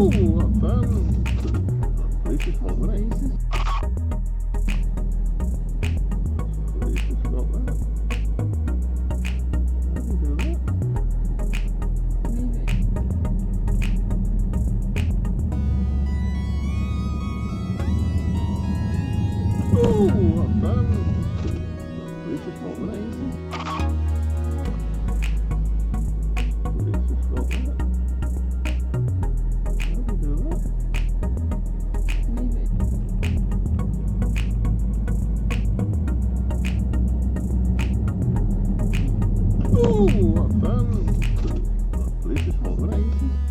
what fun! Police has got that. Police has got that. How do you do that? Oh, what fun! Police has got that. Police has got that. How do you do that? Oh, what fun! Police has got that.